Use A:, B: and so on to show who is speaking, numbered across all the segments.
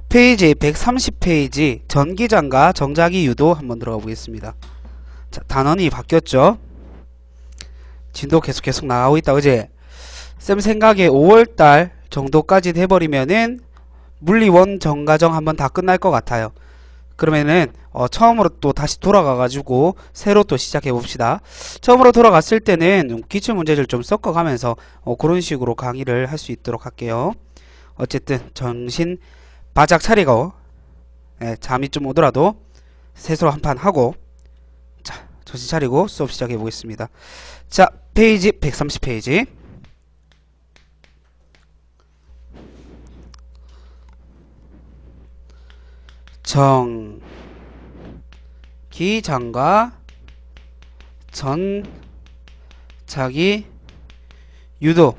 A: 페이지 130페이지 전기장과 정자기 유도 한번 들어가 보겠습니다. 자, 단원이 바뀌었죠. 진도 계속 나가고 있다. 그제 쌤 생각에 5월달 정도까지 돼버리면은 물리원 정가정 한번 다 끝날 것 같아요. 그러면은 처음으로 또 다시 돌아가가지고 새로 또 시작해 봅시다. 처음으로 돌아갔을 때는 기출문제를 좀 섞어가면서 그런 식으로 강의를 할 수 있도록 할게요. 어쨌든 정신 바짝 차리고 잠이 좀 오더라도 세수로 한판 하고, 자, 정신 차리고 수업 시작해 보겠습니다. 자, 페이지 130페이지 전기장과 전자기 유도.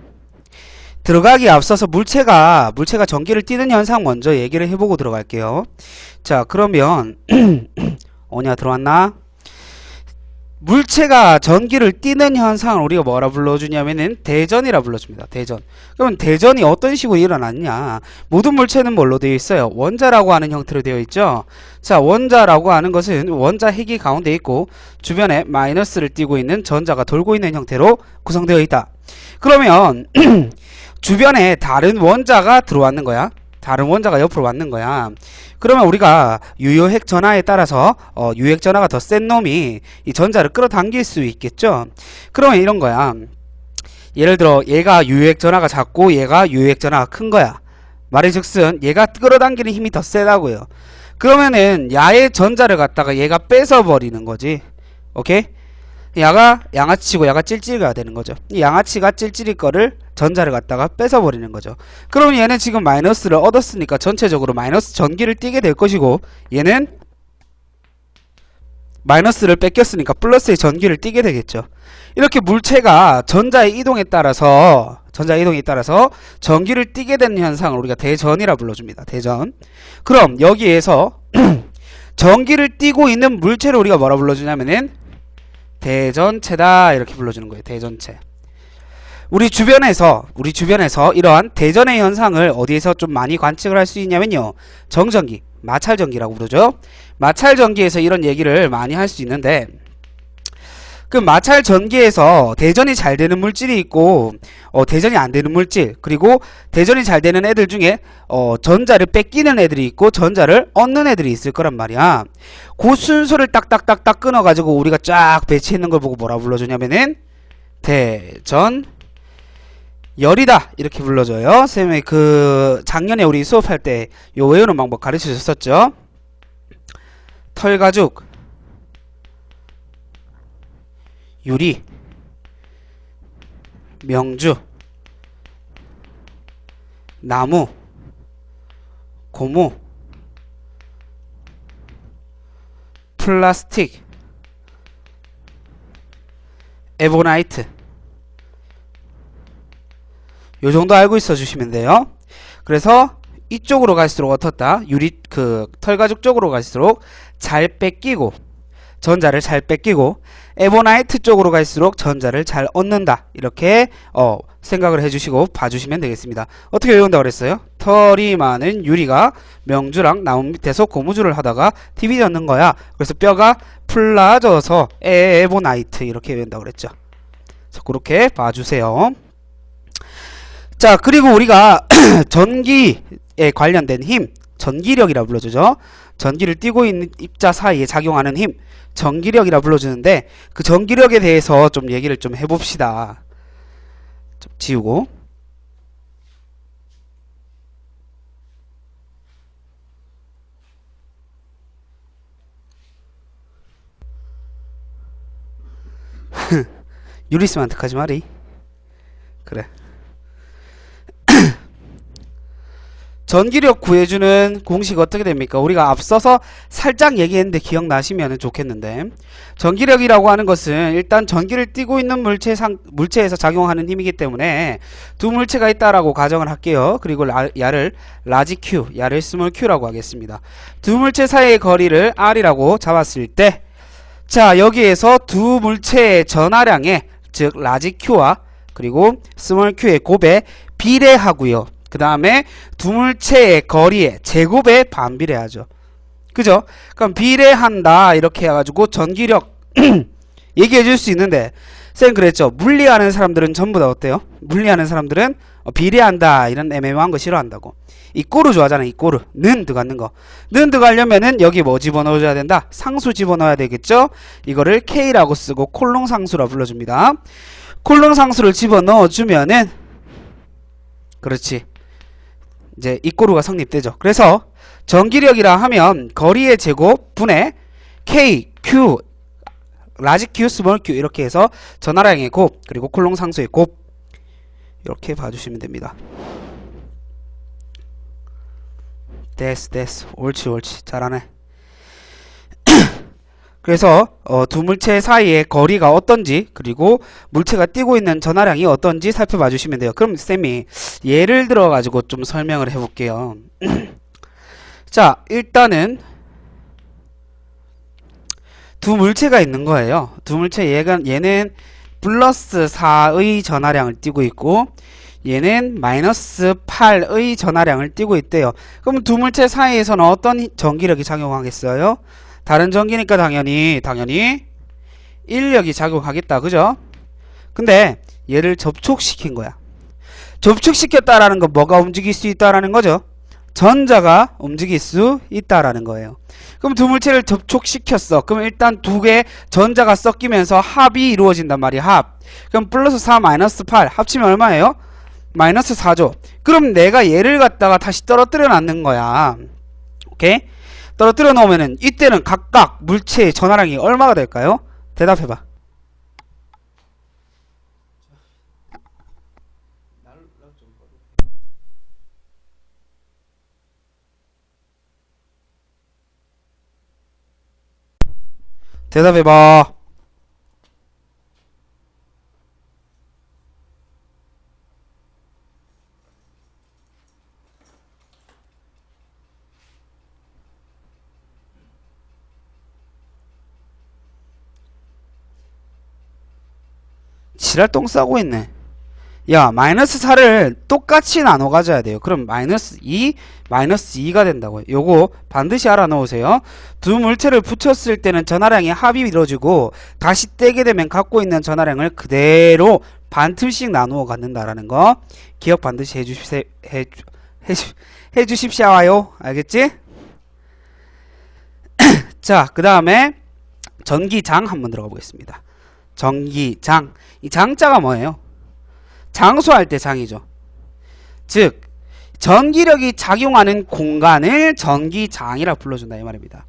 A: 들어가기 앞서서 물체가 전기를 띠는 현상 먼저 얘기를 해보고 들어갈게요. 자, 그러면 오냐 들어왔나? 물체가 전기를 띠는 현상을 우리가 뭐라 불러주냐면은 대전이라 불러줍니다. 대전. 그러면 대전이 어떤 식으로 일어났냐? 모든 물체는 뭘로 되어 있어요? 원자라고 하는 형태로 되어 있죠. 자, 원자라고 하는 것은 원자 핵이 가운데 있고 주변에 마이너스를 띠고 있는 전자가 돌고 있는 형태로 구성되어 있다. 그러면 주변에 다른 원자가 들어왔는 거야. 다른 원자가 옆으로 왔는 거야. 그러면 우리가 유효핵 전하에 따라서 유효핵 전하가 더 센 놈이 이 전자를 끌어당길 수 있겠죠. 그러면 이런 거야. 예를 들어 얘가 유효핵 전하가 작고 얘가 유효핵 전하가 큰 거야. 말의즉슨 얘가 끌어당기는 힘이 더 세다고요. 그러면은 야의 전자를 갖다가 얘가 뺏어버리는 거지. 오케이? 야가 양아치고 야가 찔찔이가 되는 거죠. 이 양아치가 찔찔이 거를 전자를 갖다가 뺏어버리는 거죠. 그럼 얘는 지금 마이너스를 얻었으니까 전체적으로 마이너스 전기를 띠게 될 것이고, 얘는 마이너스를 뺏겼으니까 플러스의 전기를 띠게 되겠죠. 이렇게 물체가 전자의 이동에 따라서 전기를 띠게 되는 현상을 우리가 대전이라 불러줍니다. 대전. 그럼 여기에서 전기를 띠고 있는 물체를 우리가 뭐라 불러주냐면은 대전체다 이렇게 불러주는 거예요. 대전체. 우리 주변에서 이러한 대전의 현상을 어디에서 좀 많이 관측을 할 수 있냐면요, 정전기, 마찰전기라고 부르죠. 마찰전기에서 이런 얘기를 많이 할 수 있는데, 그 마찰전기에서 대전이 잘 되는 물질이 있고 대전이 안 되는 물질, 그리고 대전이 잘 되는 애들 중에 전자를 뺏기는 애들이 있고 전자를 얻는 애들이 있을 거란 말이야. 그 순서를 딱딱딱딱 끊어가지고 우리가 쫙 배치했는 걸 보고 뭐라 불러주냐면은 대전 열이다 이렇게 불러줘요. 쌤이 그 작년에 우리 수업할 때 요 외우는 방법 가르쳐 줬었죠. 털가죽, 유리, 명주, 나무, 고무, 플라스틱, 에보나이트. 요 정도 알고 있어 주시면 돼요. 그래서 이쪽으로 갈수록 어떻다? 유리 털가죽 쪽으로 갈수록 잘 뺏기고 전자를 잘 뺏기고, 에보나이트 쪽으로 갈수록 전자를 잘 얻는다. 이렇게 생각을 해주시고 봐주시면 되겠습니다. 어떻게 외운다고 그랬어요? 털이 많은 유리가 명주랑 나무 밑에서 고무줄을 하다가 TV 젓는 거야. 그래서 뼈가 풀라져서 에보나이트 이렇게 외운다고 그랬죠. 그래서 그렇게 봐주세요. 자, 그리고 우리가 전기에 관련된 힘, 전기력이라 불러주죠. 전기를 띠고 있는 입자 사이에 작용하는 힘, 전기력이라 불러주는데, 그 전기력에 대해서 좀 얘기를 좀 해봅시다. 좀 지우고. 유리스만 득하지 마리. 그래. 전기력 구해주는 공식 어떻게 됩니까? 우리가 앞서서 살짝 얘기했는데 기억나시면 좋겠는데, 전기력이라고 하는 것은 일단 전기를 띠고 있는 물체에서 작용하는 힘이기 때문에 두 물체가 있다라고 가정을 할게요. 그리고 야를 라지 Q, 야를 스몰 Q라고 하겠습니다. 두 물체 사이의 거리를 R이라고 잡았을 때, 자, 여기에서 두 물체의 전하량의, 즉 라지 Q와 그리고 스몰 Q의 곱에 비례하고요. 그 그 다음에 두 물체의 거리의 제곱에 반비례하죠. 그죠? 그럼 비례한다 이렇게 해가지고 전기력 얘기해 줄 수 있는데 쌤 그랬죠. 물리하는 사람들은 전부 다 어때요? 물리하는 사람들은 비례한다 이런 애매모호한 거 싫어한다고. 이꼬르 좋아하잖아. 이꼬르 는 들어가는 거. 는 들어가려면은 여기 뭐 집어넣어줘야 된다? 상수 집어넣어야 되겠죠? 이거를 K라고 쓰고 콜롱 상수라 불러줍니다. 콜롱 상수를 집어넣어주면은 그렇지. 이제 이꼬르가 성립되죠. 그래서 전기력이라 하면 거리의 제곱 분의 K, Q, 라지 Q, 스몰 Q 이렇게 해서 전하량의 곱 그리고 콜롱 상수의 곱 이렇게 봐주시면 됩니다. 됐어. 옳지. 잘하네. 그래서 두 물체 사이의 거리가 어떤지 그리고 물체가 띄고 있는 전하량이 어떤지 살펴봐 주시면 돼요. 그럼 쌤이 예를 들어 가지고 좀 설명을 해볼게요. 자, 일단은 두 물체가 있는 거예요. 두 물체 얘는 플러스 4의 전하량을 띄고 있고 얘는 마이너스 8의 전하량을 띄고 있대요. 그럼 두 물체 사이에서는 어떤 전기력이 작용하겠어요? 다른 전기니까 당연히 인력이 작용하겠다. 그죠? 근데 얘를 접촉시킨 거야. 접촉시켰다라는 건 뭐가 움직일 수 있다라는 거죠? 전자가 움직일 수 있다라는 거예요. 그럼 두 물체를 접촉시켰어. 그럼 일단 두 개 전자가 섞이면서 합이 이루어진단 말이야. 합. 그럼 플러스 4 마이너스 8 합치면 얼마예요? 마이너스 4죠. 그럼 내가 얘를 갖다가 다시 떨어뜨려 놨는 거야. 오케이? 떨어뜨려 놓으면은 이때는 각각 물체의 전하량이 얼마가 될까요? 대답해봐. 대답해봐. 지랄 똥 싸고 있네. 야, 마이너스 4를 똑같이 나눠 가져야 돼요. 그럼 마이너스 2, 마이너스 2가 된다고요. 요거 반드시 알아놓으세요. 두 물체를 붙였을 때는 전하량이 합이 이루어지고 다시 떼게 되면 갖고 있는 전하량을 그대로 반틈씩 나누어 갖는다라는 거 기억 반드시 해주십시오. 알겠지? 자, 그 다음에 전기장 한번 들어가 보겠습니다. 전기장. 이 장자가 뭐예요? 장수할 때 장이죠. 즉 전기력이 작용하는 공간을 전기장이라 불러준다 이 말입니다.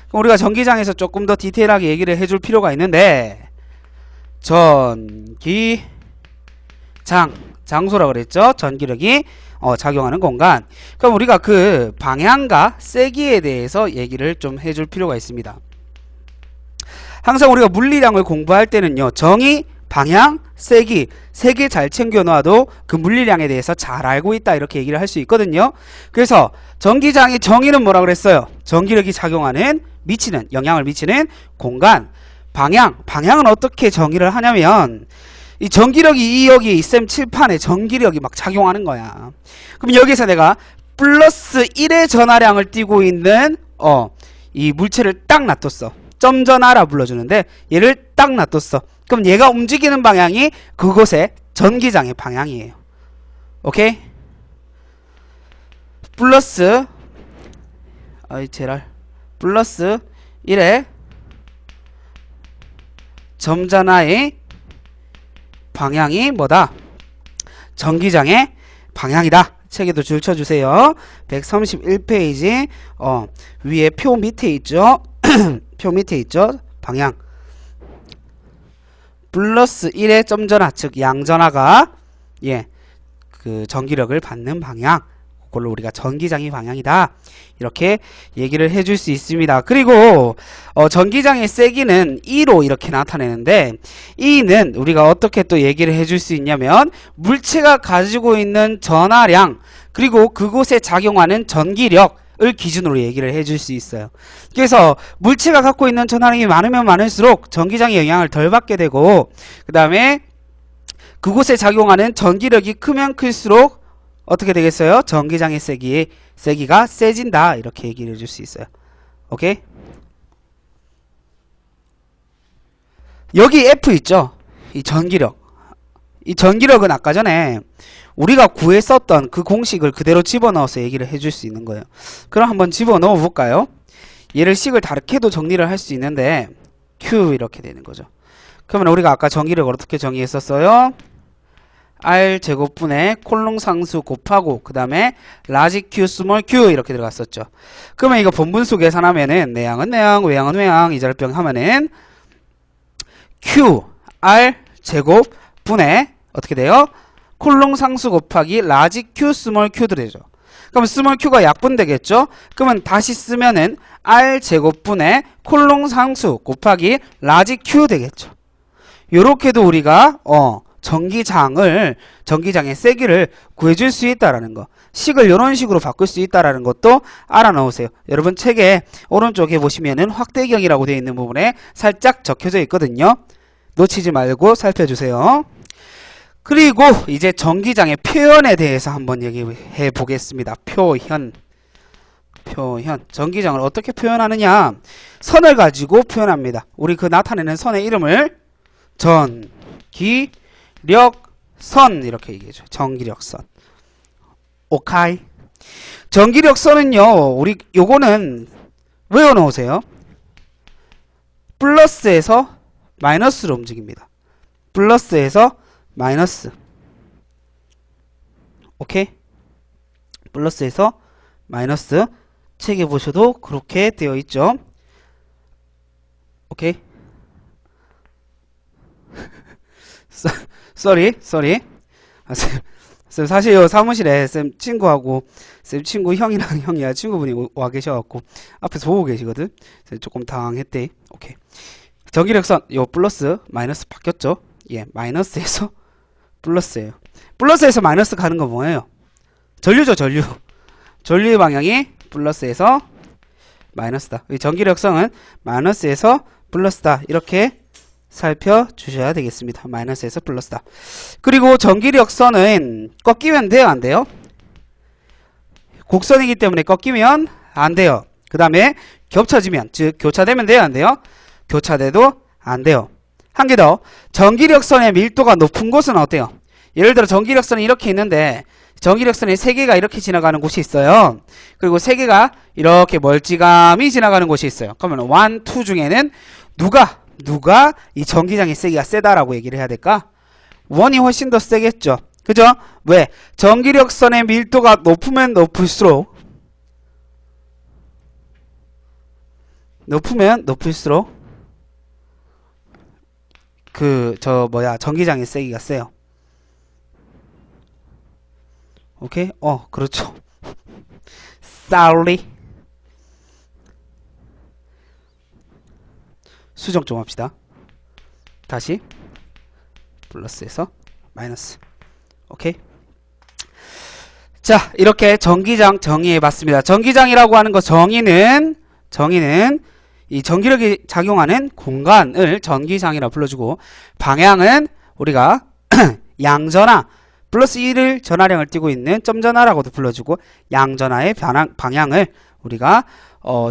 A: 그럼 우리가 전기장에서 조금 더 디테일하게 얘기를 해줄 필요가 있는데 전기장 장소라 그랬죠. 전기력이 작용하는 공간. 그럼 우리가 그 방향과 세기에 대해서 얘기를 좀 해줄 필요가 있습니다. 항상 우리가 물리량을 공부할 때는요. 정의, 방향, 세기 세 개 잘 챙겨놔도 그 물리량에 대해서 잘 알고 있다 이렇게 얘기를 할 수 있거든요. 그래서 전기장의 정의는 뭐라 그랬어요? 전기력이 작용하는 영향을 미치는 공간. 방향은 어떻게 정의를 하냐면 이 전기력이 여기 쌤 칠판에 전기력이 막 작용하는 거야. 그럼 여기서 내가 플러스 1의 전하량을 띄고 있는 이 물체를 딱 놔뒀어. 점전하라 불러주는데 얘를 딱 놔뒀어. 그럼 얘가 움직이는 방향이 그곳의 전기장의 방향이에요. 오케이? 플러스 플러스 1의 점전하의 방향이 뭐다? 전기장의 방향이다. 책에도 줄 쳐주세요. 131페이지 위에 표 밑에 있죠. 표 밑에 있죠. 방향 플러스 1의 점전하 즉 양전하가 그 전기력을 받는 방향 그걸로 우리가 전기장의 방향이다 이렇게 얘기를 해줄 수 있습니다. 그리고 전기장의 세기는 E로 이렇게 나타내는데 E는 우리가 어떻게 또 얘기를 해줄 수 있냐면 물체가 가지고 있는 전하량 그리고 그곳에 작용하는 전기력을 기준으로 얘기를 해줄 수 있어요. 그래서 물체가 갖고 있는 전하량이 많으면 많을수록 전기장의 영향을 덜 받게 되고 그 다음에 그곳에 작용하는 전기력이 크면 클수록 어떻게 되겠어요? 전기장의 세기가 세진다. 이렇게 얘기를 해줄 수 있어요. 오케이? 여기 F 있죠? 이 전기력. 이 전기력은 아까 전에 우리가 구했었던 그 공식을 그대로 집어넣어서 얘기를 해줄 수 있는 거예요. 그럼 한번 집어넣어 볼까요? 얘를 식을 다르게도 정리를 할 수 있는데 Q 이렇게 되는 거죠. 그러면 우리가 아까 전기력을 어떻게 정의했었어요? R 제곱분의 콜롱 상수 곱하고 그 다음에 라지 Q 스몰 Q 이렇게 들어갔었죠. 그러면 이거 본분수 계산하면은 내양은 내양 외양은 외양 이자립병 하면은 Q R 제곱분의 어떻게 돼요? 콜롱 상수 곱하기 라지 Q 스몰 Q 되죠. 그럼 스몰 Q가 약분 되겠죠? 그러면 다시 쓰면은 R 제곱분의 콜롱 상수 곱하기 라지 Q 되겠죠. 요렇게도 우리가 전기장의 세기를 구해줄 수 있다라는 거. 식을 이런 식으로 바꿀 수 있다라는 것도 알아놓으세요. 여러분 책에 오른쪽에 보시면은 확대경이라고 되어 있는 부분에 살짝 적혀져 있거든요. 놓치지 말고 살펴주세요. 그리고 이제 전기장의 표현에 대해서 한번 얘기해 보겠습니다. 표현. 전기장을 어떻게 표현하느냐? 선을 가지고 표현합니다. 우리 그 나타내는 선의 이름을 전기력선 이렇게 얘기해줘. 전기력선. 오카이. 전기력선은요. 우리 요거는 외워놓으세요. 플러스에서 마이너스로 움직입니다. 플러스에서 마이너스. 오케이? 플러스에서 마이너스. 책에 보셔도 그렇게 되어 있죠. 오케이? 쏘리. 쌤 사실 요 사무실에 쌤 친구하고 쌤 친구 형이랑 형이야 친구분이 와 계셔갖고 앞에서 보고 계시거든. 쌤 조금 당황했대. 오케이. 전기력선 요 플러스 마이너스 바뀌었죠. 예, 마이너스에서 플러스예요. 플러스에서 마이너스 가는 건 뭐예요? 전류죠, 전류. 전류의 방향이 플러스에서 마이너스다. 이 전기력성은 마이너스에서 플러스다. 이렇게 살펴주셔야 되겠습니다. 마이너스에서 플러스다. 그리고 전기력선은 꺾이면 돼요, 안 돼요? 곡선이기 때문에 꺾이면 안 돼요. 그 다음에 겹쳐지면, 즉 교차되면 돼요, 안 돼요? 교차돼도 안 돼요. 한 개 더. 전기력선의 밀도가 높은 곳은 어때요? 예를 들어 전기력선이 이렇게 있는데 전기력선의 3개가 이렇게 지나가는 곳이 있어요. 그리고 3개가 이렇게 멀찌감이 지나가는 곳이 있어요. 그러면 1, 2 중에는 누가 이 전기장의 세기가 세다라고 얘기를 해야 될까? 1이 훨씬 더 세겠죠. 그죠? 왜? 전기력선의 밀도가 높으면 높을수록 전기장의 세기가 세요. 오케이? 그렇죠. sorry. 수정 좀 합시다. 다시 플러스에서 마이너스. 오케이? 자, 이렇게 전기장 정의해 봤습니다. 전기장이라고 하는 거 정의는 이 전기력이 작용하는 공간을 전기장이라 불러주고, 방향은 우리가 양전하 플러스 1을 전하량을 띠고 있는 점전하라고도 불러주고, 양전하의 방향을 우리가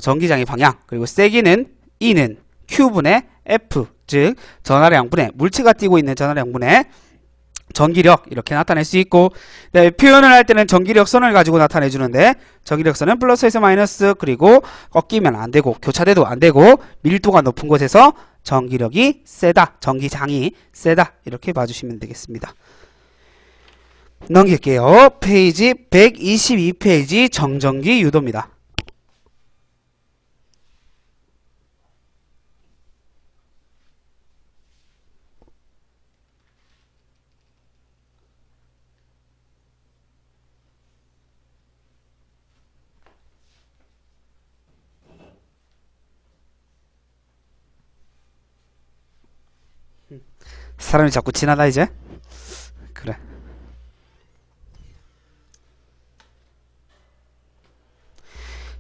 A: 전기장의 방향, 그리고 세기는 E는 Q분의 F, 즉 전하량분의 물체가 띠고 있는 전하량분의 전기력 이렇게 나타낼 수 있고, 네, 표현을 할 때는 전기력선을 가지고 나타내 주는데 전기력선은 플러스에서 마이너스, 그리고 꺾이면 안 되고 교차돼도 안 되고 밀도가 높은 곳에서 전기력이 세다, 전기장이 세다 이렇게 봐주시면 되겠습니다. 넘길게요. 페이지 122페이지 정전기 유도입니다. 사람이 자꾸 지나다 이제? 그래.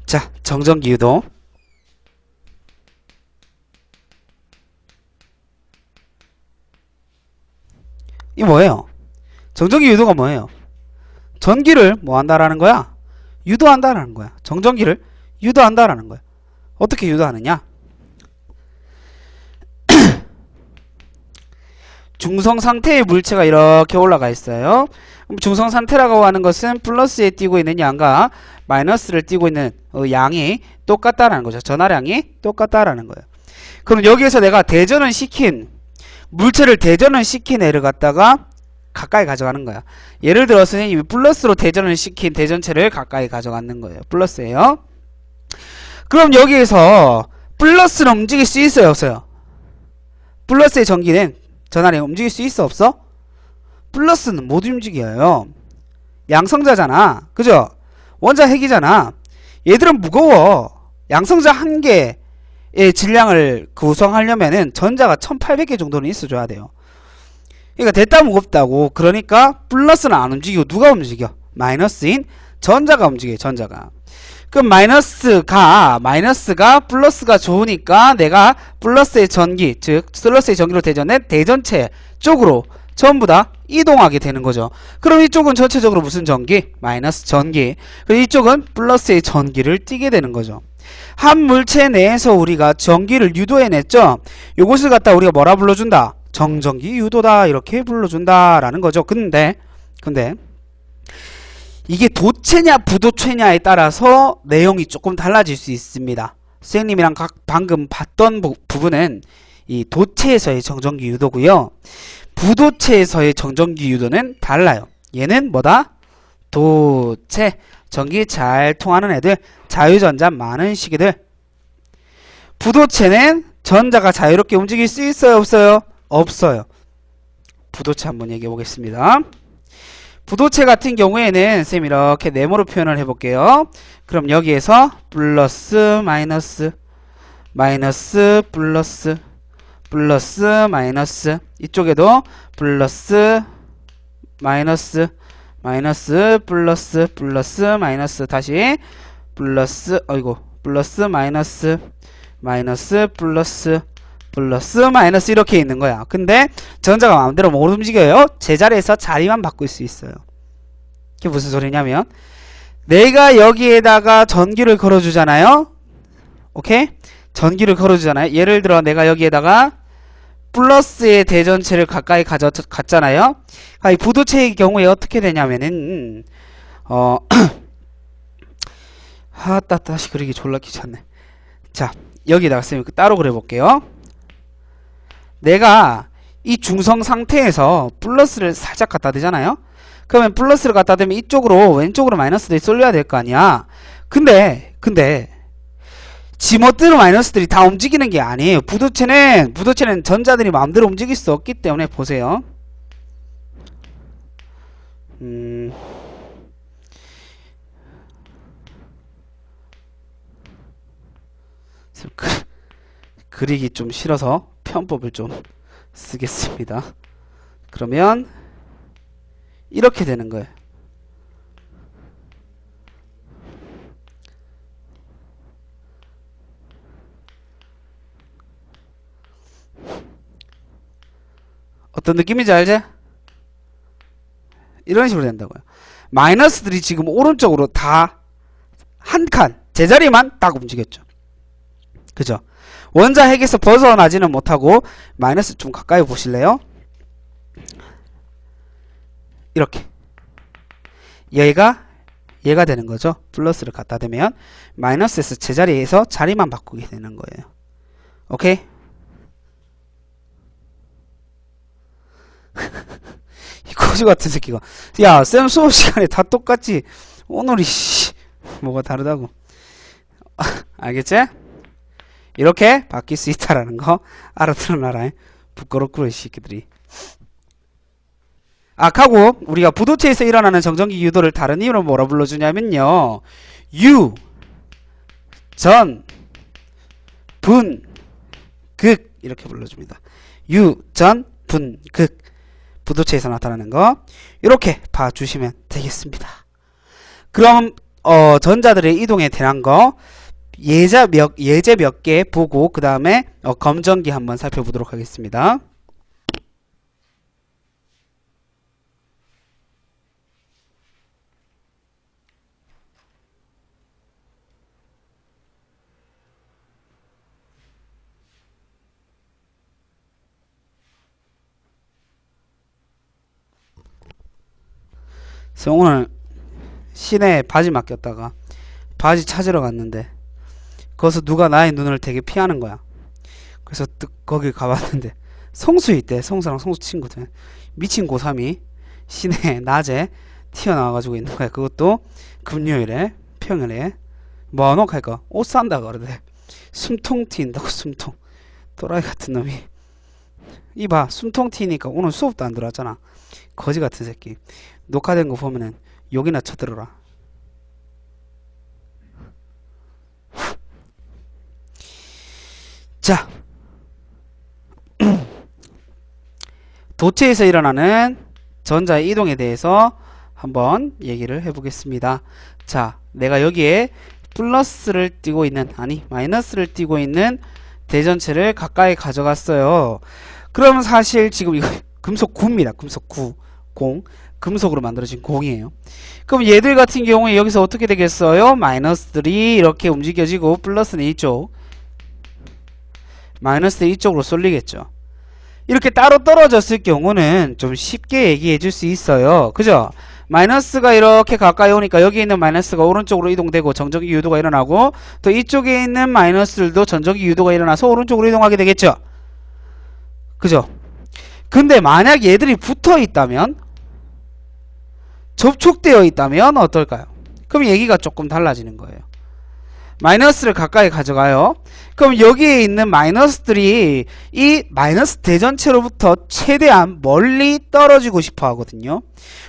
A: 자, 정전기 유도. 이 뭐예요? 정전기 유도가 뭐예요? 전기를 뭐 한다라는 거야? 유도한다라는 거야. 정전기를 유도한다라는 거야. 어떻게 유도하느냐? 중성 상태의 물체가 이렇게 올라가 있어요. 중성 상태라고 하는 것은 플러스에 띄고 있는 양과 마이너스를 띄고 있는 양이 똑같다라는 거죠. 전하량이 똑같다라는 거예요. 그럼 여기에서 내가 대전을 시킨 물체를 대전을 시킨 애를 갖다가 가까이 가져가는 거야. 예를 들어 선생님이 플러스로 대전을 시킨 대전체를 가까이 가져가는 거예요. 플러스예요. 그럼 여기에서 플러스는 움직일 수 있어요, 없어요? 플러스의 전기는 전하량 움직일 수 있어, 없어? 플러스는 못 움직여요. 양성자잖아. 그죠? 원자 핵이잖아. 얘들은 무거워. 양성자 한 개의 질량을 구성하려면은 전자가 1800개 정도는 있어줘야 돼요. 그러니까 됐다 무겁다고. 그러니까 플러스는 안 움직이고 누가 움직여? 마이너스인 전자가 움직여요. 전자가. 그럼 마이너스가 플러스가 좋으니까 내가 플러스의 전기, 즉 플러스의 전기로 대전된 대전체 쪽으로 전부 다 이동하게 되는 거죠. 그럼 이쪽은 전체적으로 무슨 전기? 마이너스 전기. 그리고 이쪽은 플러스의 전기를 띠게 되는 거죠. 한 물체 내에서 우리가 전기를 유도해냈죠. 요것을 갖다 우리가 뭐라 불러준다? 정전기 유도다, 이렇게 불러준다라는 거죠. 근데 이게 도체냐 부도체냐에 따라서 내용이 조금 달라질 수 있습니다. 선생님이랑 방금 봤던 부분은 이 도체에서의 정전기 유도고요. 부도체에서의 정전기 유도는 달라요. 얘는 뭐다? 도체. 전기 잘 통하는 애들, 자유전자 많은 시기들. 부도체는 전자가 자유롭게 움직일 수 있어요, 없어요? 없어요. 부도체 한번 얘기해 보겠습니다. 부도체 같은 경우에는 쌤 이렇게 네모로 표현을 해볼게요. 그럼 여기에서 플러스 마이너스 마이너스 플러스 플러스 마이너스, 이쪽에도 플러스 마이너스 마이너스 플러스 플러스 마이너스, 다시 플러스 플러스 마이너스 마이너스 플러스 플러스 마이너스 이렇게 있는 거야. 근데 전자가 마음대로 못 움직여요. 제자리에서 자리만 바꿀 수 있어요. 이게 무슨 소리냐면 내가 여기에다가 전기를 걸어주잖아요. 오케이? 전기를 걸어주잖아요. 예를 들어 내가 여기에다가 플러스의 대전체를 가까이 갔잖아요. 이 부도체의 경우에 어떻게 되냐면은 다시 그리기 졸라 귀찮네. 자, 여기다가 쌤이 따로 그려볼게요. 내가 이 중성 상태에서 플러스를 살짝 갖다 대잖아요. 그러면 플러스를 갖다 대면 이쪽으로 왼쪽으로 마이너스들이 쏠려야 될 거 아니야. 근데 지멋대로 마이너스들이 다 움직이는 게 아니에요. 부도체는 전자들이 마음대로 움직일 수 없기 때문에 보세요. 그리기 좀 싫어서 편법을 좀 쓰겠습니다. 그러면 이렇게 되는 거예요. 어떤 느낌인지 알지? 이런 식으로 된다고요. 마이너스들이 지금 오른쪽으로 다 한 칸 제자리만 딱 움직였죠. 그죠? 원자 핵에서 벗어나지는 못하고 마이너스 좀 가까이 보실래요? 이렇게 얘가 되는 거죠. 플러스를 갖다 대면 마이너스에서 제자리에서 자리만 바꾸게 되는 거예요. 오케이? 이 거지 같은 새끼가, 야, 쌤 수업 시간에 다 똑같지. 오늘이 뭐가 다르다고. 알겠지? 이렇게 바뀔 수 있다라는 거 알아들어놔라. 부끄럽구나 이 새끼들이. 하고 우리가 부도체에서 일어나는 정전기 유도를 다른 이유로 뭐라 불러주냐면요, 유, 전, 분, 극 이렇게 불러줍니다. 유, 전, 분, 극. 부도체에서 나타나는 거 이렇게 봐주시면 되겠습니다. 그럼 전자들의 이동에 대한 거 예제 몇 개 보고 그 다음에 검전기 한번 살펴보도록 하겠습니다. 그래서 오늘 시내에 바지 맡겼다가 바지 찾으러 갔는데 거기서 누가 나의 눈을 되게 피하는 거야. 그래서 거기 가봤는데 성수 있대. 성수랑 성수 친구들 미친 고3이 시내에 낮에 튀어나와가지고 있는 거야. 그것도 금요일에 평일에 뭐하노? 할까? 옷 산다 그러대. 숨통 튀인다고. 숨통. 또라이 같은 놈이. 이봐, 숨통 튀니까 오늘 수업도 안 들어왔잖아. 거지 같은 새끼. 녹화된 거 보면은 욕이나 쳐들어라. 자, 도체에서 일어나는 전자의 이동에 대해서 한번 얘기를 해보겠습니다. 자, 내가 여기에 플러스를 띄고 있는, 아니 마이너스를 띄고 있는 대전체를 가까이 가져갔어요. 그러면 사실 지금 이거 금속 9입니다. 금속 9, 공. 금속으로 만들어진 공이에요. 그럼 얘들 같은 경우에 여기서 어떻게 되겠어요? 마이너스들이 이렇게 움직여지고 플러스는 이쪽, 마이너스는 이쪽으로 쏠리겠죠. 이렇게 따로 떨어졌을 경우는 좀 쉽게 얘기해 줄 수 있어요. 그죠? 마이너스가 이렇게 가까이 오니까 여기 있는 마이너스가 오른쪽으로 이동되고 정적이 유도가 일어나고, 또 이쪽에 있는 마이너스들도 전적이 유도가 일어나서 오른쪽으로 이동하게 되겠죠. 그죠? 근데 만약 얘들이 붙어 있다면, 접촉되어 있다면 어떨까요? 그럼 얘기가 조금 달라지는 거예요. 마이너스를 가까이 가져가요. 그럼 여기에 있는 마이너스들이 이 마이너스 대전체로부터 최대한 멀리 떨어지고 싶어 하거든요.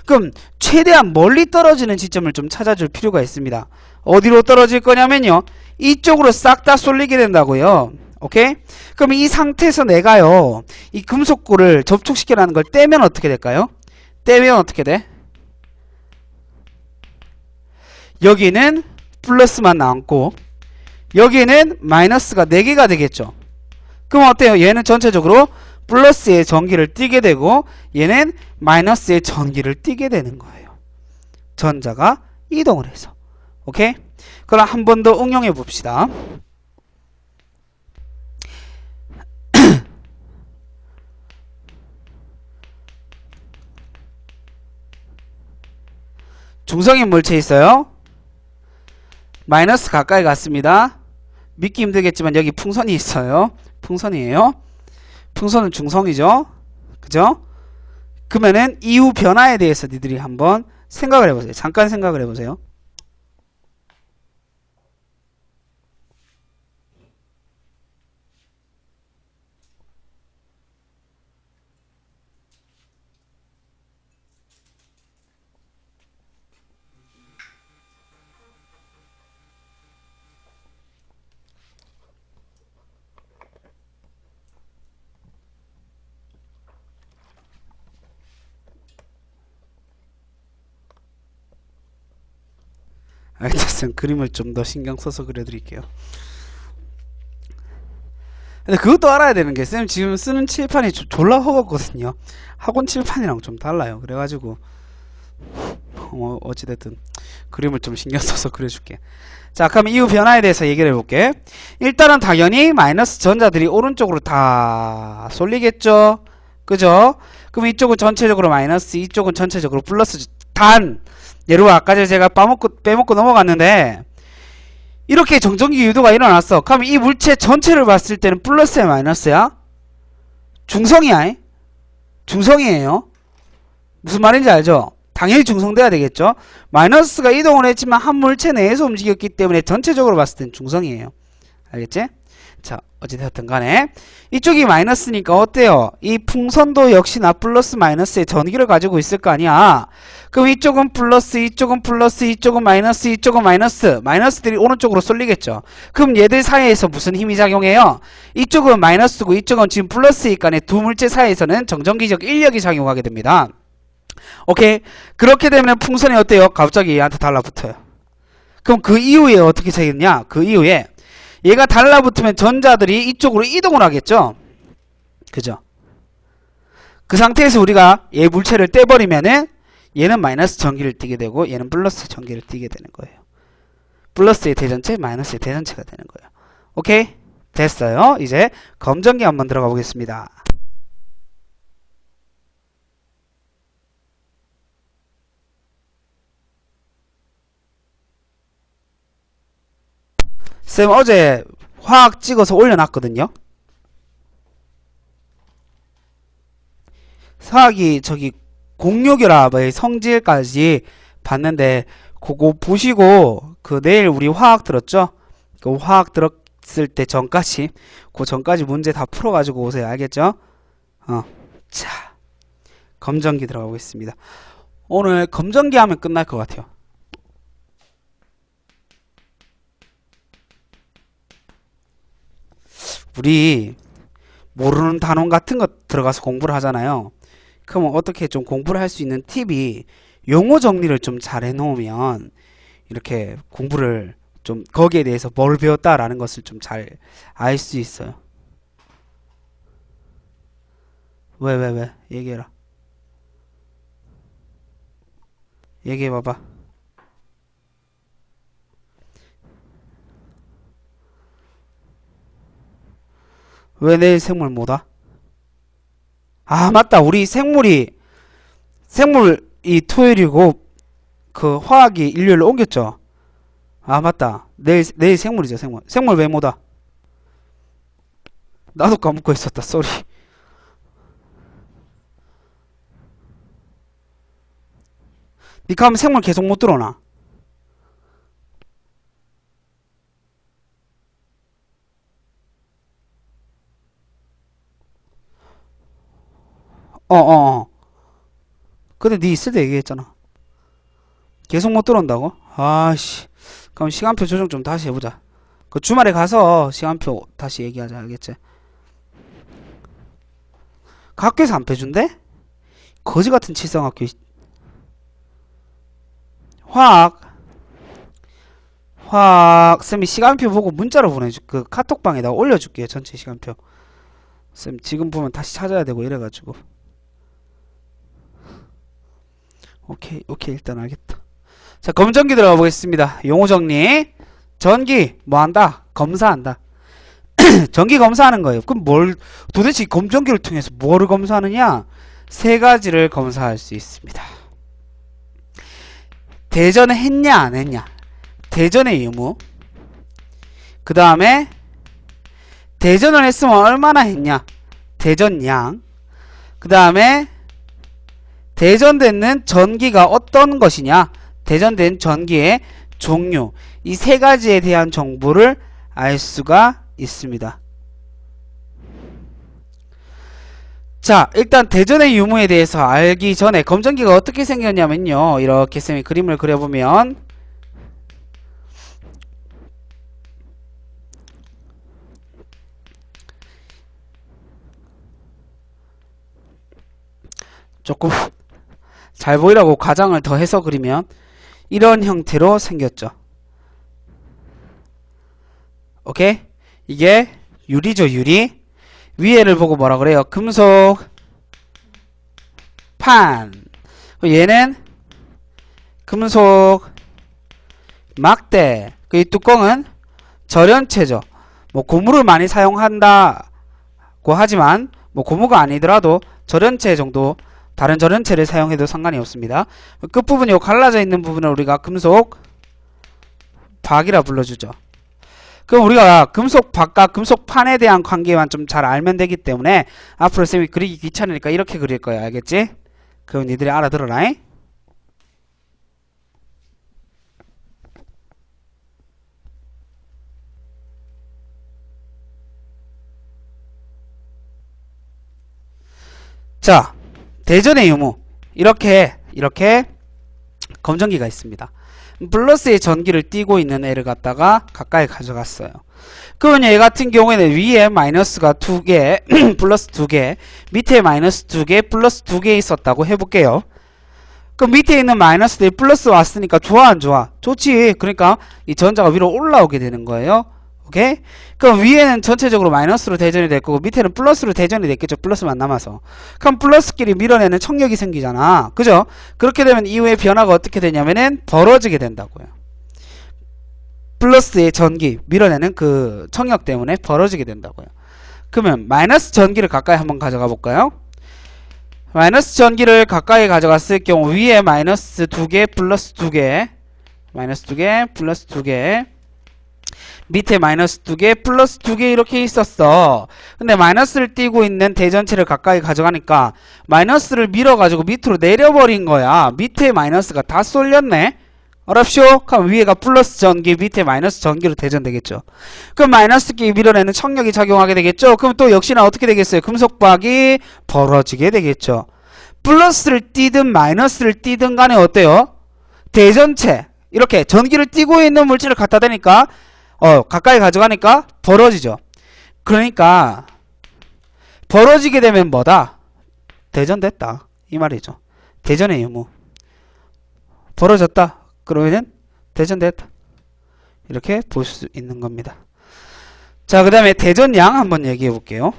A: 그럼 최대한 멀리 떨어지는 지점을 좀 찾아줄 필요가 있습니다. 어디로 떨어질 거냐면요, 이쪽으로 싹 다 쏠리게 된다고요. 오케이? 그럼 이 상태에서 내가요, 이 금속구를 접촉시키라는 걸 떼면 어떻게 될까요? 떼면 어떻게 돼? 여기는 플러스만 남고 여기는 마이너스가 4개가 되겠죠. 그럼 어때요? 얘는 전체적으로 플러스의 전기를 띠게 되고 얘는 마이너스의 전기를 띠게 되는 거예요. 전자가 이동을 해서. 오케이? 그럼 한 번 더 응용해 봅시다. 중성인 물체 있어요. 마이너스 가까이 갔습니다. 믿기 힘들겠지만 여기 풍선이 있어요. 풍선이에요. 풍선은 중성이죠. 그죠? 그러면은 이후 변화에 대해서 니들이 한번 생각을 해보세요. 잠깐 생각을 해보세요. 알겠습니다. 그림을 좀 더 신경 써서 그려드릴게요. 근데 그것도 알아야 되는 게, 쌤 지금 쓰는 칠판이 졸라 허겁거든요. 학원 칠판이랑 좀 달라요. 그래가지고 어찌됐든 그림을 좀 신경 써서 그려줄게. 자, 그럼 이후 변화에 대해서 얘기를 해볼게. 일단은 당연히 마이너스 전자들이 오른쪽으로 다 쏠리겠죠. 그죠? 그럼 이쪽은 전체적으로 마이너스, 이쪽은 전체적으로 플러스. 단 예로 아까 제가 빼먹고 넘어갔는데, 이렇게 정전기 유도가 일어났어. 그럼 이 물체 전체를 봤을 때는 플러스야 마이너스야? 중성이야. 중성이에요. 무슨 말인지 알죠? 당연히 중성돼야 되겠죠. 마이너스가 이동을 했지만 한 물체 내에서 움직였기 때문에 전체적으로 봤을 땐 중성이에요. 알겠지? 자, 어찌되었든 간에 이쪽이 마이너스니까 어때요? 이 풍선도 역시나 플러스 마이너스의 전기를 가지고 있을 거 아니야. 그럼 이쪽은 플러스, 이쪽은 플러스, 이쪽은 마이너스, 이쪽은 마이너스. 마이너스들이 오른쪽으로 쏠리겠죠. 그럼 얘들 사이에서 무슨 힘이 작용해요? 이쪽은 마이너스고 이쪽은 지금 플러스이니까 두 물체 사이에서는 정전기적 인력이 작용하게 됩니다. 오케이? 그렇게 되면 풍선이 어때요? 갑자기 얘한테 달라붙어요. 그럼 그 이후에 어떻게 되겠냐? 그 이후에 얘가 달라붙으면 전자들이 이쪽으로 이동을 하겠죠. 그죠? 그 상태에서 우리가 얘 물체를 떼버리면은 얘는 마이너스 전기를 띠게 되고 얘는 플러스 전기를 띠게 되는 거예요. 플러스의 대전체, 마이너스의 대전체가 되는 거예요. 오케이? 됐어요. 이제 검전기 한번 들어가 보겠습니다. 쌤 어제 화학 찍어서 올려놨거든요. 화학이 저기 공룡결합의 성질까지 봤는데 그거 보시고 그 내일 우리 화학 들었죠? 그 화학 들었을 때 전까지 그 전까지 문제 다 풀어가지고 오세요. 알겠죠? 자, 검정기 들어가 보겠습니다. 오늘 검정기 하면 끝날 것 같아요. 우리 모르는 단원 같은 거 들어가서 공부를 하잖아요. 그러면 어떻게 좀 공부를 할 수 있는 팁이 용어 정리를 좀 잘 해놓으면 이렇게 공부를 좀 거기에 대해서 뭘 배웠다라는 것을 좀 잘 알 수 있어요. 왜? 얘기해라. 얘기해봐봐. 왜 내일 생물 못 와? 아, 맞다. 우리 생물이 토요일이고 그 화학이 일요일로 옮겼죠. 아, 맞다. 내일 생물이죠. 생물 왜 못 와? 나도 까먹고 있었다. 쏘리. 니가 하면 생물 계속 못 들어오나? 어어어. 근데 니 있을 때 얘기했잖아. 계속 못 들어온다고? 아씨. 그럼 시간표 조정 좀 다시 해보자. 그 주말에 가서 시간표 다시 얘기하자. 알겠지? 학교에서 안 빼준대? 거지같은 칠성학교. 화학 쌤이 시간표 보고 문자로 보내줄 그 카톡방에다가 올려줄게요. 전체 시간표. 쌤 지금 보면 다시 찾아야 되고 이래가지고. 오케이 일단 알겠다. 자, 검정기 들어가 보겠습니다. 용어 정리. 전기 뭐 한다? 검사한다. 전기 검사하는 거예요. 그럼 도대체 검정기를 통해서 뭐를 검사하느냐? 세 가지를 검사할 수 있습니다. 대전에 했냐 안 했냐? 대전의 유무. 그 다음에 대전을 했으면 얼마나 했냐? 대전량. 그 다음에 대전되는 전기가 어떤 것이냐? 대전된 전기의 종류. 이 세 가지에 대한 정보를 알 수가 있습니다. 자, 일단 대전의 유무에 대해서 알기 전에 검정기가 어떻게 생겼냐면요. 이렇게 쌤이 그림을 그려보면 조금 잘 보이라고 과장을 더 해서 그리면 이런 형태로 생겼죠. 오케이? 이게 유리죠, 유리. 위에를 보고 뭐라 그래요? 금속 판. 얘는 금속 막대. 이 뚜껑은 절연체죠. 뭐 고무를 많이 사용한다고 하지만 뭐 고무가 아니더라도 절연체 정도, 다른 절연체를 사용해도 상관이 없습니다. 끝부분 요 갈라져 있는 부분을 우리가 금속 박이라 불러주죠. 그럼 우리가 금속 박과 금속 판에 대한 관계만 좀 잘 알면 되기 때문에 앞으로 쌤이 그리기 귀찮으니까 이렇게 그릴 거야. 알겠지? 그럼 니들이 알아들어라. 자, 대전의 유무. 이렇게 검정기가 있습니다. 플러스의 전기를 띠고 있는 애를 갖다가 가까이 가져갔어요. 그러면 얘 같은 경우에는 위에 마이너스가 2개, 플러스 2개, 밑에 마이너스 2개, 플러스 2개 있었다고 해볼게요. 그럼 밑에 있는 마이너스들이 플러스 왔으니까 좋아 안 좋아? 좋지. 그러니까 이 전자가 위로 올라오게 되는 거예요. 오케이? 그럼 위에는 전체적으로 마이너스로 대전이 될 거고 밑에는 플러스로 대전이 됐겠죠. 플러스만 남아서. 그럼 플러스끼리 밀어내는 청력이 생기잖아. 그죠? 그렇게 되면 이후에 변화가 어떻게 되냐면은 벌어지게 된다고요. 플러스의 전기 밀어내는 그 청력 때문에 벌어지게 된다고요. 그러면 마이너스 전기를 가까이 한번 가져가 볼까요? 마이너스 전기를 가까이 가져갔을 경우 위에 마이너스 2개 플러스 2개, 마이너스 2개 플러스 2개, 밑에 마이너스 2개, 플러스 2개 이렇게 있었어. 근데 마이너스를 띄고 있는 대전체를 가까이 가져가니까 마이너스를 밀어가지고 밑으로 내려버린 거야. 밑에 마이너스가 다 쏠렸네. 어렵쇼? 그럼 위에가 플러스 전기, 밑에 마이너스 전기로 대전되겠죠. 그럼 마이너스끼리 밀어내는 청력이 작용하게 되겠죠. 그럼 또 역시나 어떻게 되겠어요? 금속박이 벌어지게 되겠죠. 플러스를 띄든 마이너스를 띄든 간에 어때요? 대전체 이렇게 전기를 띄고 있는 물질을 갖다 대니까 가까이 가져가니까 벌어지죠. 그러니까 벌어지게 되면 뭐다? 대전됐다 이 말이죠. 대전의 유무. 벌어졌다 그러면은 대전됐다 이렇게 볼 수 있는 겁니다. 자, 그 다음에 대전량 한번 얘기해 볼게요.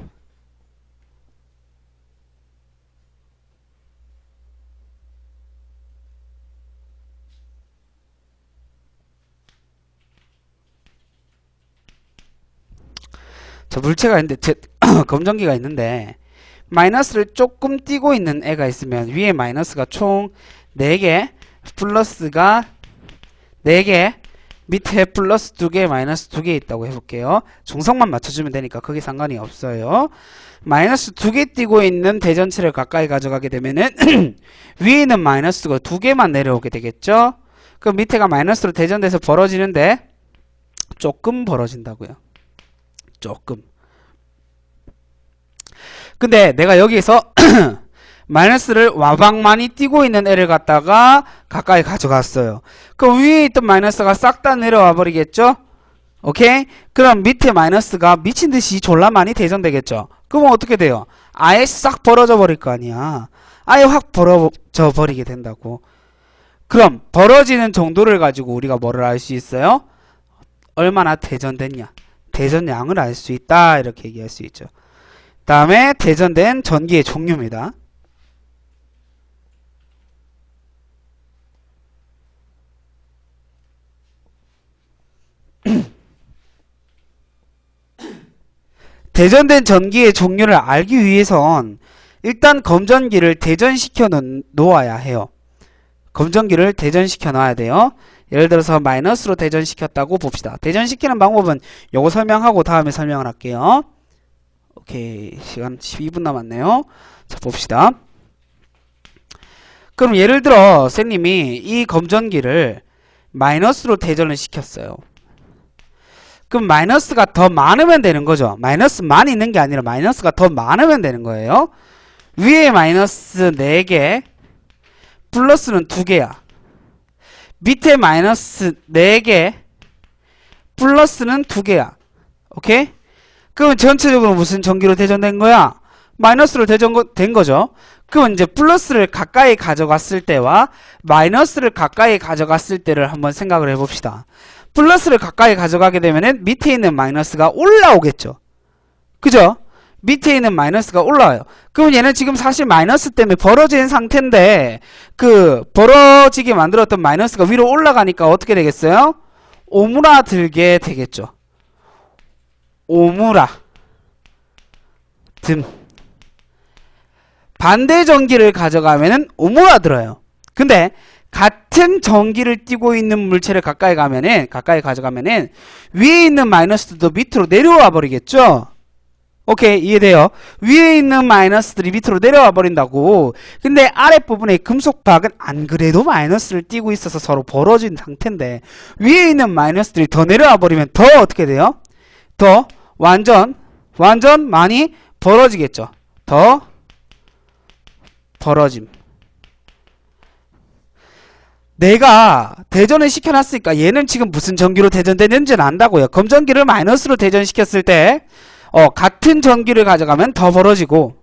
A: 자, 물체가 있는데 검정기가 있는데 마이너스를 조금 띄고 있는 애가 있으면 위에 마이너스가 총 4개, 플러스가 4개, 밑에 플러스 2개, 마이너스 2개 있다고 해볼게요. 중성만 맞춰주면 되니까 크게 상관이 없어요. 마이너스 2개 띄고 있는 대전체를 가까이 가져가게 되면은 위에 있는 마이너스가 2개만 내려오게 되겠죠. 그럼 밑에가 마이너스로 대전돼서 벌어지는데 조금 벌어진다고요. 조금. 근데 내가 여기서 마이너스를 와방 많이 띄고 있는 애를 갖다가 가까이 가져갔어요. 그럼 위에 있던 마이너스가 싹 다 내려와 버리겠죠? 오케이? 그럼 밑에 마이너스가 미친듯이 졸라 많이 대전되겠죠? 그러면 어떻게 돼요? 아예 싹 벌어져 버릴 거 아니야. 아예 확 벌어져 버리게 된다고. 그럼 벌어지는 정도를 가지고 우리가 뭐를 알 수 있어요? 얼마나 대전됐냐? 대전량을 알 수 있다 이렇게 얘기할 수 있죠. 다음에 대전된 전기의 종류입니다. 대전된 전기의 종류를 알기 위해선 일단 검전기를 대전시켜 놓아야 해요. 검전기를 대전시켜 놔야 돼요. 예를 들어서 마이너스로 대전시켰다고 봅시다. 대전시키는 방법은 요거 설명하고 다음에 설명을 할게요. 오케이, 시간 12분 남았네요. 자, 봅시다. 그럼 예를 들어 쌤님이 이 검전기를 마이너스로 대전을 시켰어요. 그럼 마이너스가 더 많으면 되는 거죠. 마이너스만 있는 게 아니라 마이너스가 더 많으면 되는 거예요. 위에 마이너스 4개, 플러스는 2개야. 밑에 마이너스 4개, 플러스는 2개야. 오케이? 그러면 전체적으로 무슨 전기로 대전된 거야? 마이너스로 대전된 거죠. 그럼 이제 플러스를 가까이 가져갔을 때와 마이너스를 가까이 가져갔을 때를 한번 생각을 해봅시다. 플러스를 가까이 가져가게 되면은 밑에 있는 마이너스가 올라오겠죠. 그죠? 밑에 있는 마이너스가 올라와요. 그럼 얘는 지금 사실 마이너스 때문에 벌어진 상태인데 그 벌어지게 만들었던 마이너스가 위로 올라가니까 어떻게 되겠어요? 오므라들게 되겠죠. 오므라듦. 반대 전기를 가져가면은 오므라들어요. 근데 같은 전기를 띠고 있는 물체를 가까이 가져가면은 위에 있는 마이너스도 밑으로 내려와 버리겠죠? 오케이, 이해돼요? 위에 있는 마이너스들이 밑으로 내려와 버린다고. 근데 아랫부분의 금속박은 안 그래도 마이너스를 띠고 있어서 서로 벌어진 상태인데 위에 있는 마이너스들이 더 내려와 버리면 더 어떻게 돼요? 더 완전 많이 벌어지겠죠. 더 벌어짐. 내가 대전을 시켜놨으니까 얘는 지금 무슨 전기로 대전되는지는 안다고요. 검전기를 마이너스로 대전시켰을 때 같은 전기를 가져가면 더 벌어지고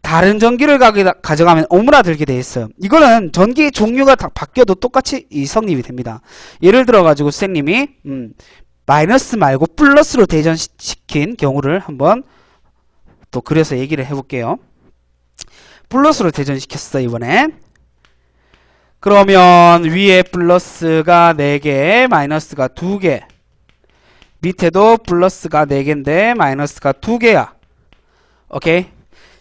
A: 다른 전기를 가져가면 오므라들게 돼 있어요. 이거는 전기의 종류가 다 바뀌어도 똑같이 성립이 됩니다. 예를 들어 가지고 쌤님이 마이너스 말고 플러스로 대전시킨 경우를 한번 또 그래서 얘기를 해볼게요. 플러스로 대전시켰어 이번에. 그러면 위에 플러스가 4개, 마이너스가 2개. 밑에도 플러스가 4개인데 마이너스가 2개야. 오케이?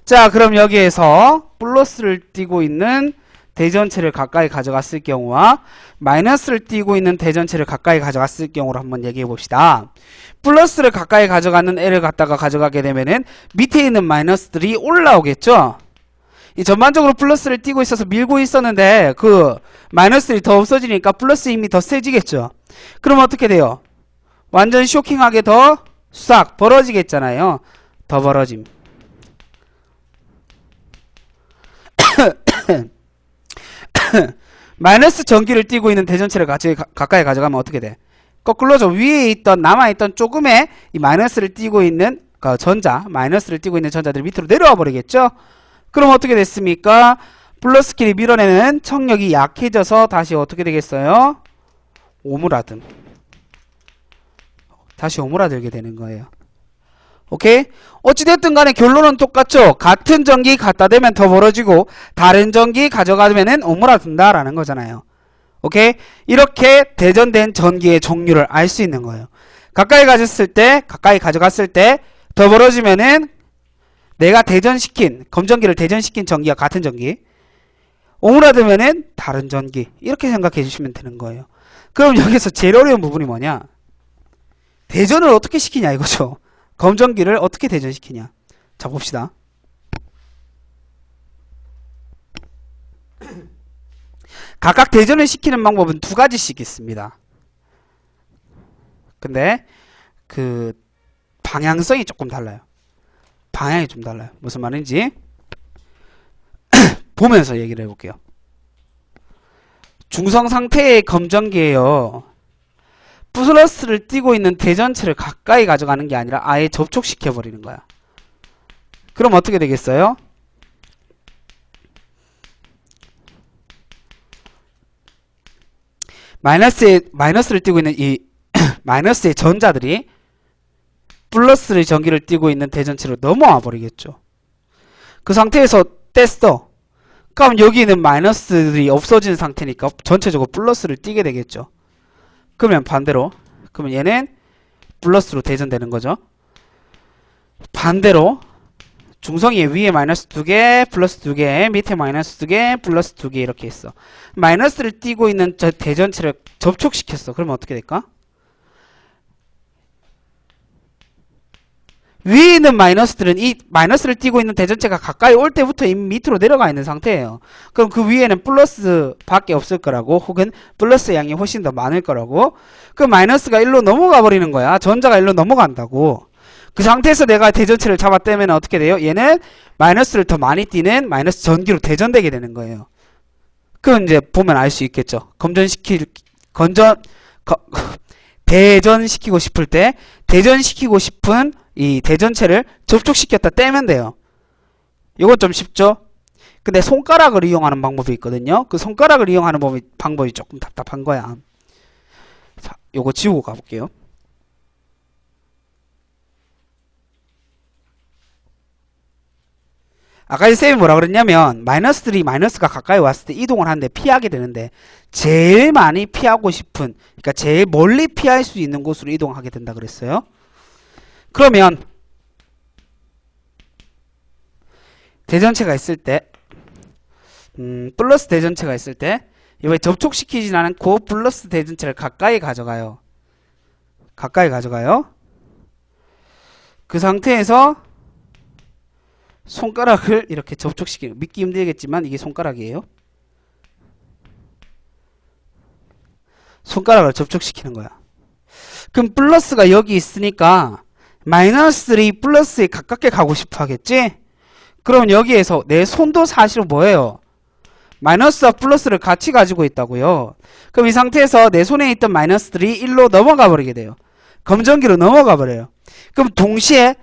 A: 자, 그럼 여기에서 플러스를 띄고 있는 대전체를 가까이 가져갔을 경우와 마이너스를 띄고 있는 대전체를 가까이 가져갔을 경우로 한번 얘기해 봅시다. 플러스를 가까이 가져가는 애를 갖다가 가져가게 되면은 밑에 있는 마이너스들이 올라오겠죠. 이 전반적으로 플러스를 띄고 있어서 밀고 있었는데 그 마이너스들이 더 없어지니까 플러스 힘이 더 세지겠죠. 그럼 어떻게 돼요? 완전 쇼킹하게 더 싹 벌어지겠잖아요. 더 벌어짐. 마이너스 전기를 띄고 있는 대전체를 가까이 가져가면 어떻게 돼? 거꾸로죠. 위에 있던 남아있던 조금의 이 마이너스를 띄고 있는 마이너스를 띄고 있는 전자들이 밑으로 내려와 버리겠죠. 그럼 어떻게 됐습니까? 플러스끼리 밀어내는 청력이 약해져서 다시 어떻게 되겠어요? 오므라듦. 다시 오므라들게 되는 거예요. 오케이? 어찌됐든 간에 결론은 똑같죠. 같은 전기 갖다 대면 더 벌어지고 다른 전기 가져가면은 오므라든다 라는 거잖아요. 오케이? 이렇게 대전된 전기의 종류를 알 수 있는 거예요. 가까이 가져갔을 때 더 벌어지면은 내가 검전기를 대전시킨 전기와 같은 전기, 오므라들면은 다른 전기, 이렇게 생각해 주시면 되는 거예요. 그럼 여기서 제일 어려운 부분이 뭐냐? 대전을 어떻게 시키냐 이거죠. 검전기를 어떻게 대전시키냐. 자, 봅시다. 각각 대전을 시키는 방법은 두 가지씩 있습니다. 근데 그 방향성이 조금 달라요. 방향이 좀 달라요. 무슨 말인지 보면서 얘기를 해볼게요. 중성 상태의 검전기예요. 플러스를 띄고 있는 대전체를 가까이 가져가는 게 아니라 아예 접촉시켜 버리는 거야. 그럼 어떻게 되겠어요? 마이너스를 띄고 있는 이 마이너스의 전자들이 플러스의 전기를 띄고 있는 대전체로 넘어와 버리겠죠. 그 상태에서 뗐어. 그럼 여기 있는 마이너스들이 없어진 상태니까 전체적으로 플러스를 띄게 되겠죠. 그러면 반대로, 그러면 얘는 플러스로 대전되는 거죠. 반대로 중성이 위에 마이너스 2개, 플러스 2개, 밑에 마이너스 2개, 플러스 2개 이렇게 있어. 마이너스를 띄고 있는 저 대전체를 접촉시켰어. 그러면 어떻게 될까? 위에 있는 마이너스들은 이 마이너스를 띄고 있는 대전체가 가까이 올 때부터 이미 밑으로 내려가 있는 상태예요. 그럼 그 위에는 플러스 밖에 없을 거라고, 혹은 플러스 양이 훨씬 더 많을 거라고. 그 마이너스가 1로 넘어가 버리는 거야. 전자가 1로 넘어간다고. 그 상태에서 내가 대전체를 잡아떼면 어떻게 돼요? 얘는 마이너스를 더 많이 띄는 마이너스 전기로 대전되게 되는 거예요. 그럼 이제 보면 알 수 있겠죠. 대전시키고 싶을 때 대전시키고 싶은 이 대전체를 접촉시켰다 떼면 돼요. 이건 좀 쉽죠? 근데 손가락을 이용하는 방법이 있거든요. 그 손가락을 이용하는 방법이 조금 답답한 거야. 자, 요거 지우고 가볼게요. 아까 쌤이 뭐라 그랬냐면 마이너스가 가까이 왔을 때 이동을 하는데 피하게 되는데 제일 많이 피하고 싶은, 그러니까 제일 멀리 피할 수 있는 곳으로 이동하게 된다 그랬어요. 그러면 대전체가 있을 때 플러스 대전체가 있을 때 이번에 접촉시키진 않고 플러스 대전체를 가까이 가져가요. 그 상태에서 손가락을 이렇게 접촉시키는, 믿기 힘들겠지만 이게 손가락이에요. 손가락을 접촉시키는 거야. 그럼 플러스가 여기 있으니까 마이너스들이 플러스에 가깝게 가고 싶어 하겠지? 그럼 여기에서 내 손도 사실은 뭐예요? 마이너스와 플러스를 같이 가지고 있다고요. 그럼 이 상태에서 내 손에 있던 마이너스들이 1로 넘어가 버리게 돼요. 검전기로 넘어가 버려요. 그럼 동시에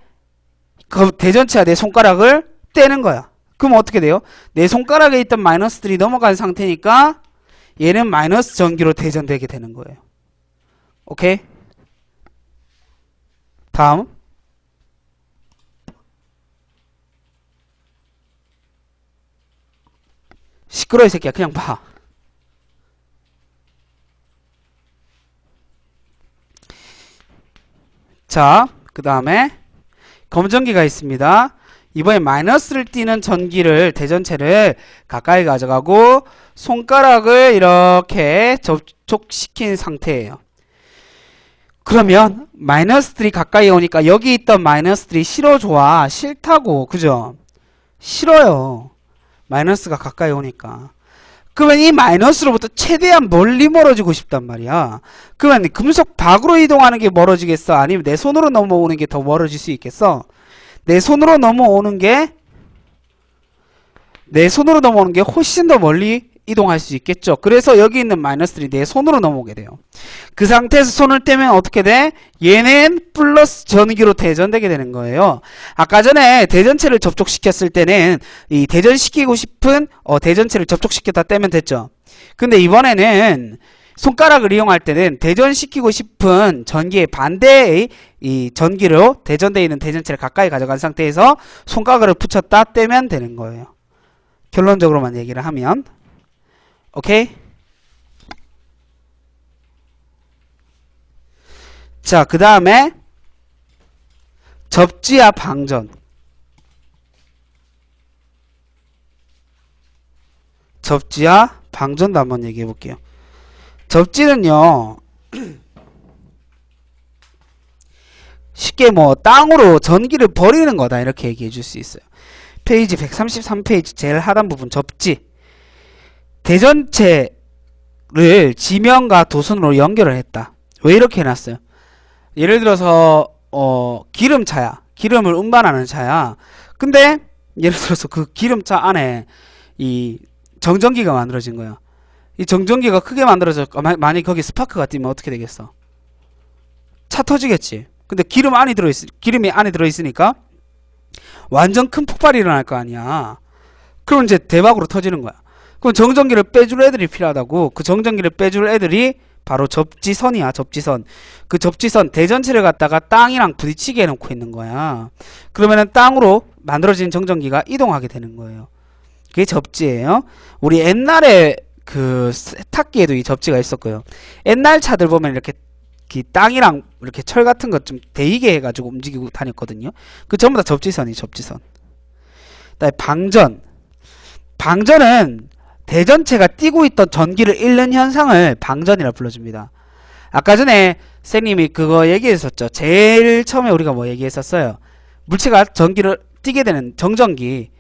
A: 그 대전체와 내 손가락을 떼는 거야. 그럼 어떻게 돼요? 내 손가락에 있던 마이너스들이 넘어간 상태니까 얘는 마이너스 전기로 대전되게 되는 거예요. 오케이? 다음. 시끄러워 이 새끼야. 그냥 봐. 자, 그 다음에 검전기가 있습니다. 이번에 마이너스를 띠는 전기를 대전체를 가까이 가져가고 손가락을 이렇게 접촉시킨 상태예요. 그러면 마이너스들이 가까이 오니까 여기 있던 마이너스들이 싫어 좋아? 싫다고. 그죠? 싫어요. 마이너스가 가까이 오니까. 그러면 이 마이너스로부터 최대한 멀리 멀어지고 싶단 말이야. 그러면 금속 밖으로 이동하는 게 멀어지겠어? 아니면 내 손으로 넘어오는 게 더 멀어질 수 있겠어? 내 손으로 넘어오는 게 훨씬 더 멀리 이동할 수 있겠죠. 그래서 여기 있는 마이너스들이 내 손으로 넘어오게 돼요. 그 상태에서 손을 떼면 어떻게 돼? 얘는 플러스 전기로 대전되게 되는 거예요. 아까 전에 대전체를 접촉시켰을 때는 이 대전시키고 싶은 대전체를 접촉시켰다 떼면 됐죠. 근데 이번에는 손가락을 이용할 때는 대전시키고 싶은 전기의 반대의 이 전기로 대전되어 있는 대전체를 가까이 가져간 상태에서 손가락을 붙였다 떼면 되는 거예요. 결론적으로만 얘기를 하면 오케이? 자, 그 다음에 접지와 방전. 접지와 방전도 한번 얘기해 볼게요. 접지는요, 쉽게 뭐 땅으로 전기를 버리는 거다 이렇게 얘기해 줄 수 있어요. 페이지 133페이지 제일 하단 부분 접지. 대전체를 지면과 도선으로 연결을 했다. 왜 이렇게 해놨어요? 예를 들어서 기름차야. 기름을 운반하는 차야. 근데 예를 들어서 그 기름차 안에 이 정전기가 만들어진 거야. 이 정전기가 크게 만들어졌고 만약에 거기 스파크가 뛰면 어떻게 되겠어? 차 터지겠지. 근데 기름이 안에 들어있으니까 완전 큰 폭발이 일어날 거 아니야. 그럼 이제 대박으로 터지는 거야. 그럼 정전기를 빼줄 애들이 필요하다고. 그 정전기를 빼줄 애들이 바로 접지선이야. 접지선. 그 접지선 대전체를 갖다가 땅이랑 부딪히게 해놓고 있는 거야. 그러면은 땅으로 만들어진 정전기가 이동하게 되는 거예요. 그게 접지예요. 우리 옛날에 그 세탁기에도 이 접지가 있었고요. 옛날 차들 보면 이렇게 땅이랑 이렇게 철 같은 것 좀 데이게 해가지고 움직이고 다녔거든요. 그 전부 다 접지선이 접지선. 그다음에 방전. 방전은 대전체가 띄고 있던 전기를 잃는 현상을 방전이라 불러줍니다. 아까 전에 선생님이 그거 얘기했었죠. 제일 처음에 우리가 뭐 얘기했었어요. 물체가 전기를 띄게 되는 정전기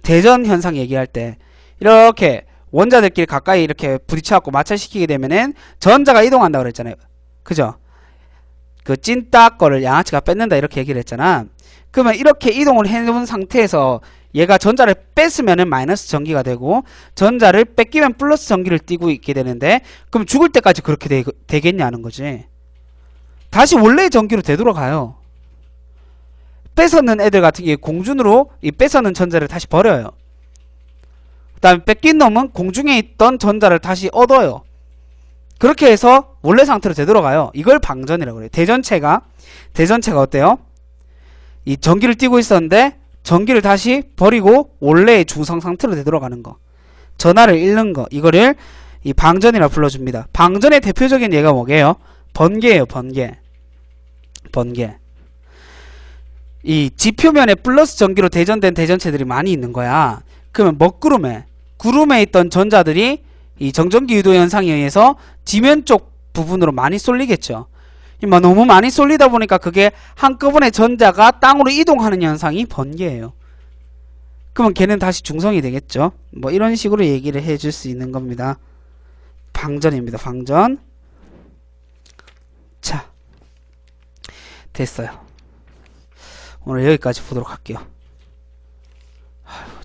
A: 대전 현상 얘기할 때 이렇게 원자들끼리 가까이 이렇게 부딪혀갖고 마찰시키게 되면은 전자가 이동한다고 그랬잖아요. 그죠? 그 찐따 거를 양아치가 뺏는다 이렇게 얘기를 했잖아. 그러면 이렇게 이동을 해놓은 상태에서 얘가 전자를 뺐으면은 마이너스 전기가 되고 전자를 뺏기면 플러스 전기를 띠고 있게 되는데 그럼 죽을 때까지 그렇게 되겠냐는 거지. 다시 원래의 전기로 되돌아가요. 뺏었는 애들 같은 경우에 공준으로 이 뺏었는 전자를 다시 버려요. 그 다음에 뺏긴 놈은 공중에 있던 전자를 다시 얻어요. 그렇게 해서 원래 상태로 되돌아가요. 이걸 방전이라고 그래요. 대전체가 어때요? 이 전기를 띠고 있었는데 전기를 다시 버리고 원래의 중성 상태로 되돌아가는 거. 전하를 잃는 거. 이거를 이 방전이라 불러줍니다. 방전의 대표적인 예가 뭐게요? 번개예요. 번개. 이 지표면에 플러스 전기로 대전된 대전체들이 많이 있는 거야. 그러면 구름에 있던 전자들이 이 정전기 유도 현상에 의해서 지면 쪽 부분으로 많이 쏠리겠죠. 너무 많이 쏠리다 보니까 그게 한꺼번에 전자가 땅으로 이동하는 현상이 번개예요. 그러면 걔는 다시 중성이 되겠죠. 뭐 이런 식으로 얘기를 해줄 수 있는 겁니다. 방전입니다. 방전. 자, 됐어요. 오늘 여기까지 보도록 할게요.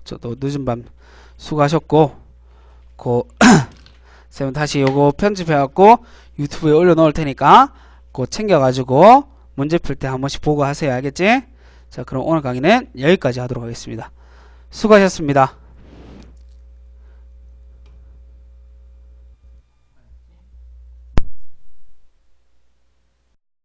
A: 저도 늦은 밤 수고하셨고 쌤은 다시 요거 편집해갖고 유튜브에 올려놓을 테니까 그거 챙겨가지고 문제 풀 때 한 번씩 보고 하세요. 알겠지? 자, 그럼 오늘 강의는 여기까지 하도록 하겠습니다. 수고하셨습니다.